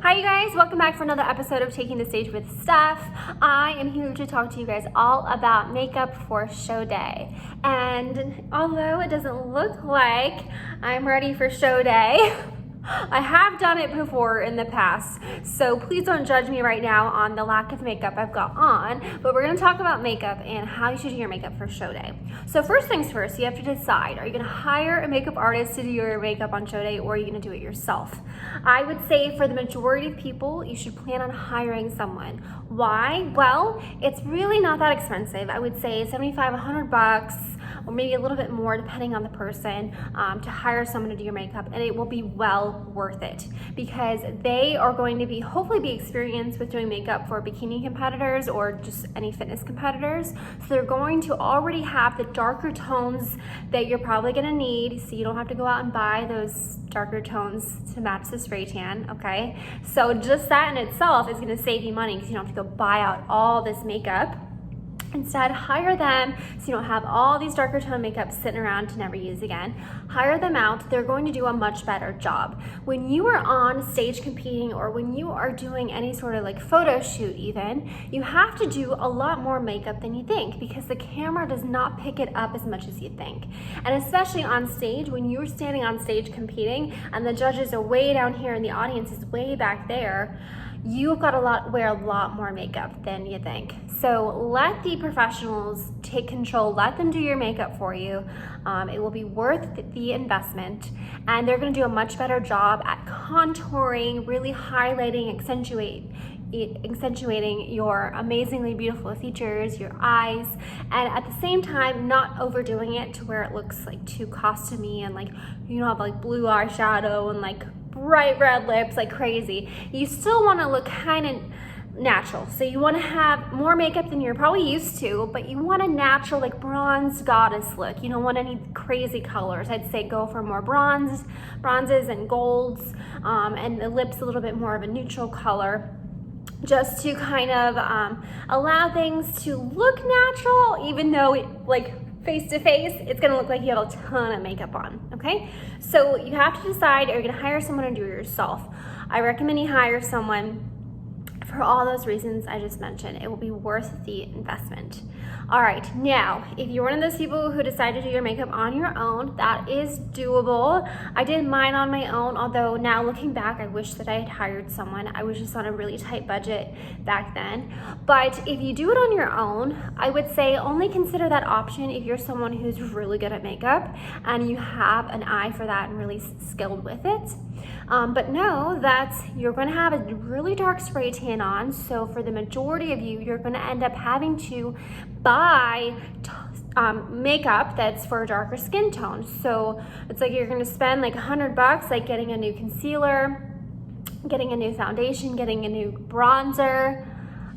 Hi you guys, welcome back for another episode of Taking the Stage with Steph. I am here to talk to you guys all about makeup for show day. And although it doesn't look like I'm ready for show day, I have done it before in the past, so please don't judge me right now on the lack of makeup I've got on, but we're going to talk about makeup and how you should do your makeup for show day. So first things first, you have to decide, are you going to hire a makeup artist to do your makeup on show day, or are you going to do it yourself? I would say for the majority of people, you should plan on hiring someone. Why? Well, it's really not that expensive. I would say 75, 100 bucks, or maybe a little bit more depending on the person, to hire someone to do your makeup, and it will be well worth it because they are going to be hopefully be experienced with doing makeup for bikini competitors or just any fitness competitors. So they're going to already have the darker tones that you're probably going to need, so you don't have to go out and buy those darker tones to match the spray tan, okay? So just that in itself is going to save you money because you don't have to go buy out all this makeup. Instead, hire them so you don't have all these darker tone makeup sitting around to never use again. Hire them out. They're going to do a much better job. When you are on stage competing or when you are doing any sort of like photo shoot even, you have to do a lot more makeup than you think because the camera does not pick it up as much as you think. And especially on stage, when you're standing on stage competing and the judges are way down here and the audience is way back there, you've got to wear a lot more makeup than you think. So let the professionals take control, let them do your makeup for you. It will be worth the investment, and they're going to do a much better job at contouring, really highlighting, accentuating your amazingly beautiful features, your eyes, and at the same time not overdoing it to where it looks like too costumey and like you have like blue eyeshadow and like bright red lips like crazy. You still want to look kind of natural, so you want to have more makeup than you're probably used to, but you want a natural like bronze goddess look. You don't want any crazy colors. I'd say go for more bronzes and golds, and the lips a little bit more of a neutral color, just to kind of allow things to look natural, even though like face to face, it's gonna look like you have a ton of makeup on, okay? So you have to decide, are you gonna hire someone or do it yourself? I recommend you hire someone for all those reasons I just mentioned. It will be worth the investment. All right, now, if you're one of those people who decide to do your makeup on your own, that is doable. I did mine on my own, although now looking back, I wish that I had hired someone. I was just on a really tight budget back then. But if you do it on your own, I would say only consider that option if you're someone who's really good at makeup and you have an eye for that and really skilled with it. But know that you're going to have a really dark spray tan on, so for the majority of you, you're going to end up having to buy makeup that's for a darker skin tone. So it's like you're going to spend like $100 like getting a new concealer, getting a new foundation, getting a new bronzer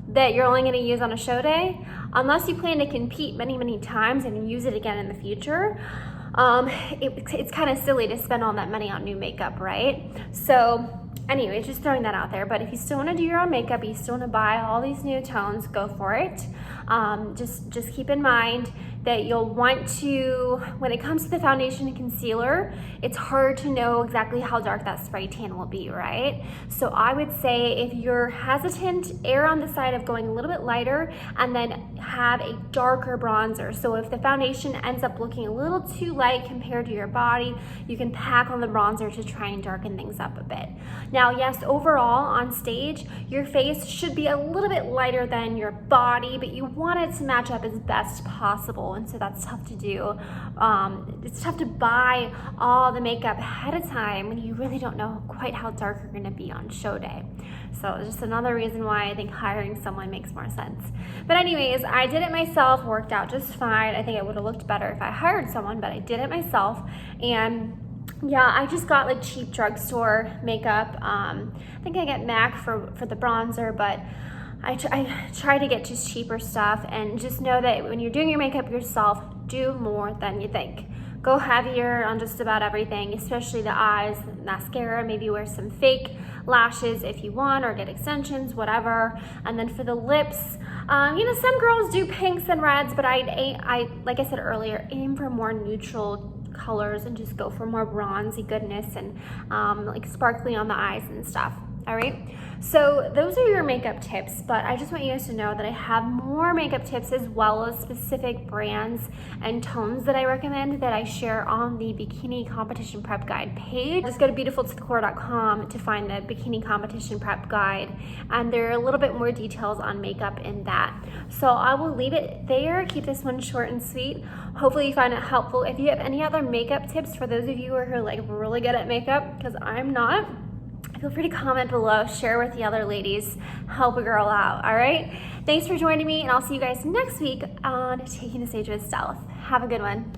that you're only going to use on a show day, unless you plan to compete many times and use it again in the future. It's kind of silly to spend all that money on new makeup, right? So anyway, just throwing that out there. But if you still want to do your own makeup, you still want to buy all these new tones, go for it. Just keep in mind that you'll want to, when it comes to the foundation and concealer, it's hard to know exactly how dark that spray tan will be, right? So I would say if you're hesitant, err on the side of going a little bit lighter and then have a darker bronzer. So if the foundation ends up looking a little too light compared to your body, you can pack on the bronzer to try and darken things up a bit. Now, yes, overall on stage, your face should be a little bit lighter than your body, but you want it to match up as best possible. And so that's tough to do. It's tough to buy all the makeup ahead of time when you really don't know quite how dark you're gonna be on show day. So just another reason why I think hiring someone makes more sense. But anyways, I did it myself, worked out just fine. I think it would have looked better if I hired someone, but I did it myself. And yeah, I just got like cheap drugstore makeup. I think I get MAC for the bronzer, but I try to get just cheaper stuff, and just know that when you're doing your makeup yourself, do more than you think. Go heavier on just about everything, especially the eyes, mascara, maybe wear some fake lashes if you want, or get extensions, whatever. And then for the lips, some girls do pinks and reds, but I like I said earlier, aim for more neutral colors and just go for more bronzy goodness and like sparkly on the eyes and stuff. all right? So those are your makeup tips, but I just want you guys to know that I have more makeup tips as well as specific brands and tones that I recommend that I share on the Bikini Competition Prep Guide page. Just go to beautifultothecore.com to find the Bikini Competition Prep Guide, and there are a little bit more details on makeup in that. So I will leave it there, keep this one short and sweet. Hopefully you find it helpful. If you have any other makeup tips for those of you who are like really good at makeup, because I'm not, feel free to comment below, share with the other ladies, help a girl out, all right? Thanks for joining me, and I'll see you guys next week on Taking the Stage with Steph. Have a good one.